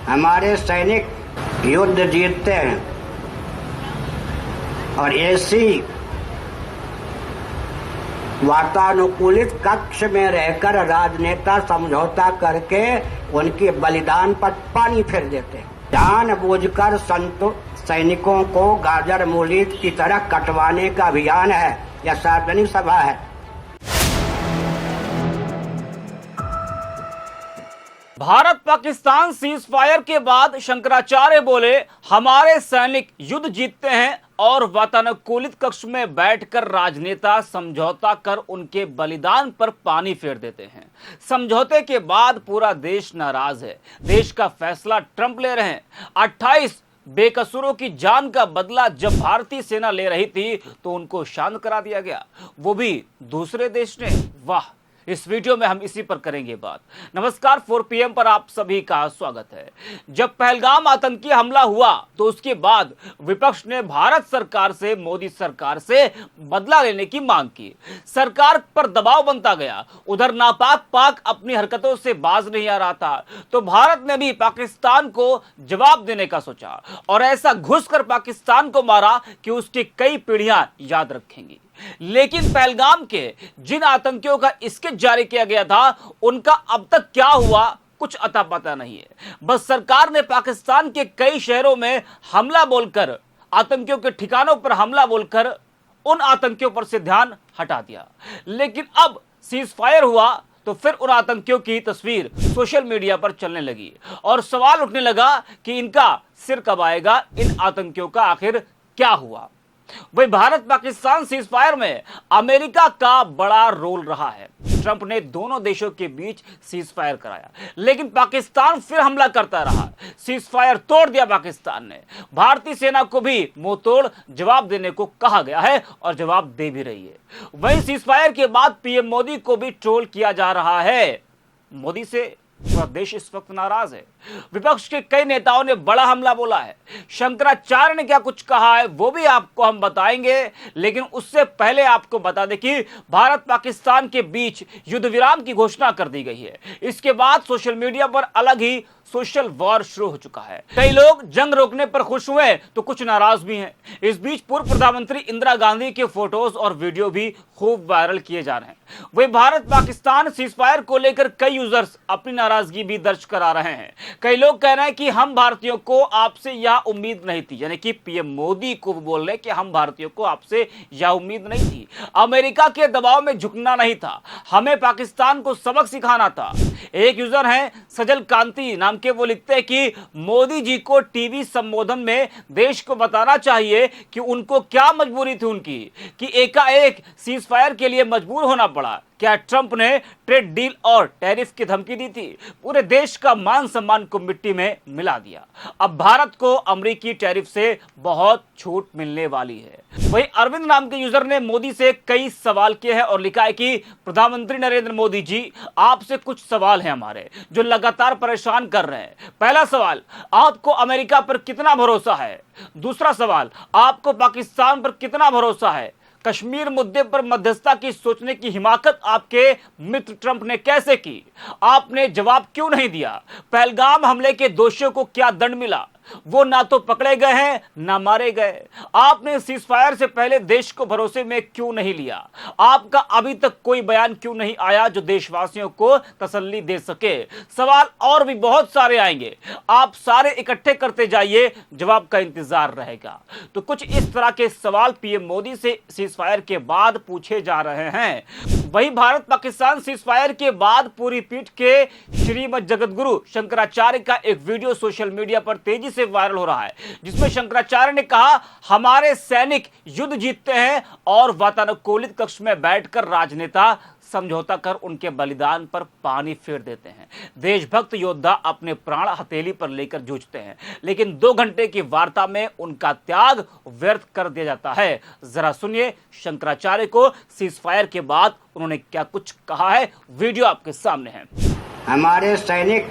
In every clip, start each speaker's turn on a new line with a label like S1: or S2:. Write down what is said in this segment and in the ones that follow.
S1: हमारे सैनिक युद्ध जीतते हैं और ऐसी वातानुकूलित कक्ष में रहकर राजनेता समझौता करके उनके बलिदान पर पानी फेर देते हैं। जानबूझकर सैनिकों को गाजर मूली की तरह कटवाने का अभियान है। यह सार्वजनिक सभा है।
S2: भारत पाकिस्तान सीज फायर के बाद शंकराचार्य बोले, हमारे सैनिक युद्ध जीतते हैं और वातानुकूलित कक्ष में बैठकर राजनेता समझौता कर उनके बलिदान पर पानी फेर देते हैं। समझौते के बाद पूरा देश नाराज है। देश का फैसला ट्रंप ले रहे हैं। 28 बेकसूरों की जान का बदला जब भारतीय सेना ले रही थी तो उनको शांत करा दिया गया, वो भी दूसरे देश ने। वाह, इस वीडियो में हम इसी पर करेंगे बात। नमस्कार, 4 PM पर आप सभी का स्वागत है। जब पहलगाम आतंकी हमला हुआ तो उसके बाद विपक्ष ने भारत सरकार से, मोदी सरकार से बदला लेने की मांग की। सरकार पर दबाव बनता गया। उधर नापाक पाक अपनी हरकतों से बाज नहीं आ रहा था तो भारत ने भी पाकिस्तान को जवाब देने का सोचा और ऐसा घुसकर पाकिस्तान को मारा कि उसकी कई पीढ़ियां याद रखेंगी। लेकिन पहलगाम के जिन आतंकियों का स्केच जारी किया गया था उनका अब तक क्या हुआ, कुछ अता पता नहीं है। बस सरकार ने पाकिस्तान के कई शहरों में हमला बोलकर, आतंकियों के ठिकानों पर हमला बोलकर उन आतंकियों पर से ध्यान हटा दिया। लेकिन अब सीज फायर हुआ तो फिर उन आतंकियों की तस्वीर सोशल मीडिया पर चलने लगी और सवाल उठने लगा कि इनका सिर कब आएगा, इन आतंकियों का आखिर क्या हुआ। वही भारत पाकिस्तान सीज फायर में अमेरिका का बड़ा रोल रहा है। ट्रंप ने दोनों देशों के बीच सीज फायर कराया, लेकिन पाकिस्तान फिर हमला करता रहा। सीज फायर तोड़ दिया पाकिस्तान ने। भारतीय सेना को भी मुंह तोड़ जवाब देने को कहा गया है और जवाब दे भी रही है। वहीं सीज फायर के बाद पीएम मोदी को भी ट्रोल किया जा रहा है। मोदी से पूरा देश इस वक्त नाराज है। विपक्ष के कई नेताओं ने बड़ा हमला बोला है। शंकराचार्य ने क्या कुछ कहा है वो भी आपको हम बताएंगे, लेकिन उससे पहले आपको बता दें कि भारत पाकिस्तान के बीच युद्ध विराम की घोषणा कर दी गई है। इसके बाद सोशल मीडिया पर अलग ही सोशल वॉर शुरू हो चुका है। कई लोग जंग रोकने पर खुश हुए तो कुछ नाराज भी हैं। इस बीच पूर्व प्रधानमंत्री इंदिरा गांधी के फोटोज और वीडियो भी खूब वायरल किए जा रहे हैं। वही भारत पाकिस्तान सीज फायर को लेकर कई यूजर्स अपनी नाराजगी भी दर्ज करा रहे हैं। कई लोग कह रहे हैं कि हम भारतीयों को आपसे यह उम्मीद नहीं थी, यानी कि पीएम मोदी को बोल रहे कि हम भारतीयों को आपसे यह उम्मीद नहीं थी। अमेरिका के दबाव में झुकना नहीं था, हमें पाकिस्तान को सबक सिखाना था। एक यूजर हैं सजल कांति नाम के, वो लिखते हैं कि मोदी जी को टीवी संबोधन में देश को बताना चाहिए कि उनको क्या मजबूरी थी उनकी कि एकाएक सीज फायर के लिए मजबूर होना पड़ा। क्या ट्रंप ने ट्रेड डील और टैरिफ की धमकी दी थी? पूरे देश का मान सम्मान को मिट्टी में मिला दिया। अब भारत को अमेरिकी टैरिफ से बहुत छूट मिलने वाली है। वही अरविंद नाम के यूजर ने मोदी से कई सवाल किए हैं और लिखा है कि प्रधानमंत्री नरेंद्र मोदी जी, आपसे कुछ सवाल हैं हमारे जो लगातार परेशान कर रहे हैं। पहला सवाल, आपको अमेरिका पर कितना भरोसा है? दूसरा सवाल, आपको पाकिस्तान पर कितना भरोसा है? कश्मीर मुद्दे पर मध्यस्थता की सोचने की हिमाकत आपके मित्र ट्रंप ने कैसे की? आपने जवाब क्यों नहीं दिया? पहलगाम हमले के दोषियों को क्या दंड मिला? वो ना तो पकड़े गए हैं ना मारे गए। आपने सीज फायर से पहले देश को भरोसे में क्यों नहीं लिया? आपका अभी तक कोई बयान क्यों नहीं आया जो देशवासियों को तसल्ली दे सके? सवाल और भी बहुत सारे आएंगे, आप सारे इकट्ठे करते जाइए, जवाब का इंतजार रहेगा। तो कुछ इस तरह के सवाल पीएम मोदी से सीज फायर के बाद पूछे जा रहे हैं। वहीं भारत पाकिस्तान सीज फायर के बाद पूरी पीठ के श्रीमद जगतगुरु शंकराचार्य का एक वीडियो सोशल मीडिया पर तेजी से वायरल हो रहा है, जिसमें शंकराचार्य ने कहा, हमारे सैनिक युद्ध जीतते हैं और वातानुकूलित कक्ष में बैठकर राजनेता समझौता कर उनके बलिदान पर पानी फेर देते हैं। देशभक्त योद्धा अपने प्राण हथेली पर लेकर जूझते हैं, लेकिन 2 घंटे की वार्ता में उनका त्याग व्यर्थ कर दिया जाता है। जरा सुनिए शंकराचार्य को सीज फायर के बाद उन्होंने क्या कुछ कहा है। वीडियो आपके सामने है।
S1: हमारे सैनिक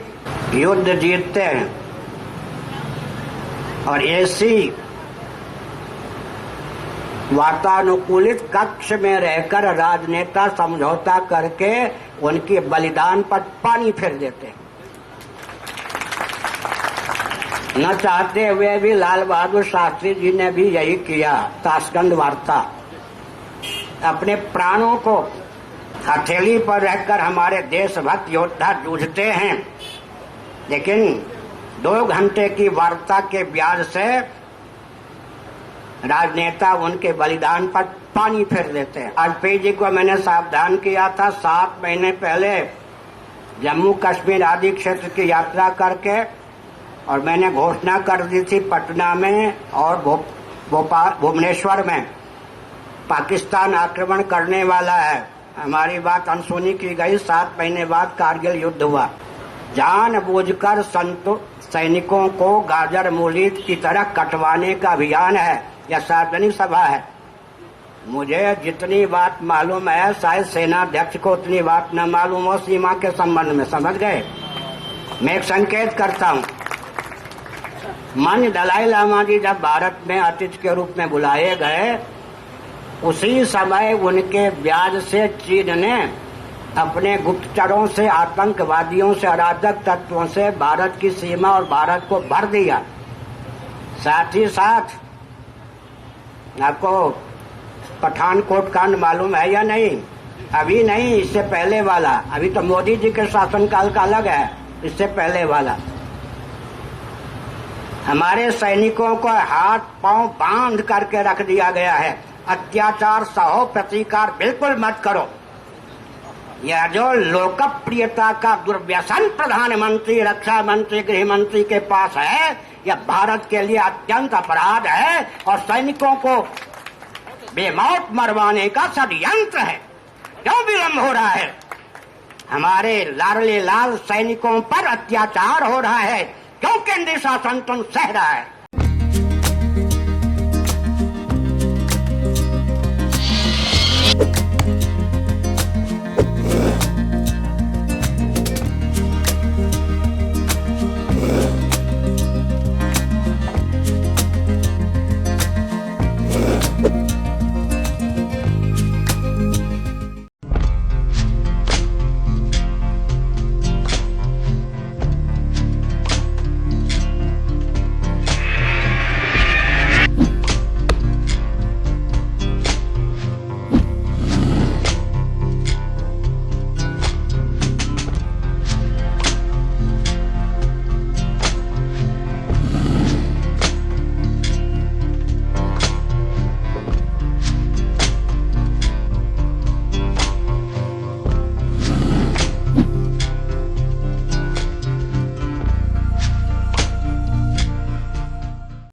S1: युद्ध जीतते हैं और ऐसी वातानुकूलित कक्ष में रहकर राजनेता समझौता करके उनके बलिदान पर पानी फेर देते हैं। न चाहते हुए भी लाल बहादुर शास्त्री जी ने भी यही किया। ताशकंद वार्ता, अपने प्राणों को हथेली पर रहकर हमारे देशभक्त योद्धा जूझते हैं, लेकिन 2 घंटे की वार्ता के ब्याज से राजनेता उनके बलिदान पर पानी फेर देते हैं। वाजपेयी जी को मैंने सावधान किया था 7 महीने पहले जम्मू कश्मीर आदि क्षेत्र की यात्रा करके, और मैंने घोषणा कर दी थी पटना में और भुवनेश्वर में पाकिस्तान आक्रमण करने वाला है। हमारी बात अनसुनी की गई। 7 महीने बाद कारगिल युद्ध हुआ। जानबूझकर सैनिकों को गाजर मूली की तरह कटवाने का अभियान है। यह सार्वजनिक सभा है। मुझे जितनी बात मालूम है शायद सेनाध्यक्ष को उतनी बात न मालूम हो सीमा के संबंध में, समझ गए। मैं एक संकेत करता हूँ। माननीय दलाई लामा जी जब भारत में अतिथि के रूप में बुलाए गए, उसी समय उनके ब्याज से चीन ने अपने गुप्तचरों से, आतंकवादियों से, अराजक तत्वों से भारत की सीमा और भारत को भर दिया। साथ ही साथ आपको पठानकोट कांड मालूम है या नहीं? अभी नहीं, इससे पहले वाला। अभी तो मोदी जी के शासनकाल का अलग है, इससे पहले वाला। हमारे सैनिकों को हाथ पांव बांध करके रख दिया गया है। अत्याचार सहो, प्रतिकार बिल्कुल मत करो। यह जो लोकप्रियता का दुर्व्यसन प्रधानमंत्री, रक्षा मंत्री, गृह मंत्री के पास है, यह भारत के लिए अत्यंत अपराध है और सैनिकों को बेमौत मरवाने का षड्यंत्र है। क्यों विलंब हो रहा है? हमारे लाडले लाल सैनिकों पर अत्याचार हो रहा है। क्यों केंद्रीय शासन तुम सह रहा है?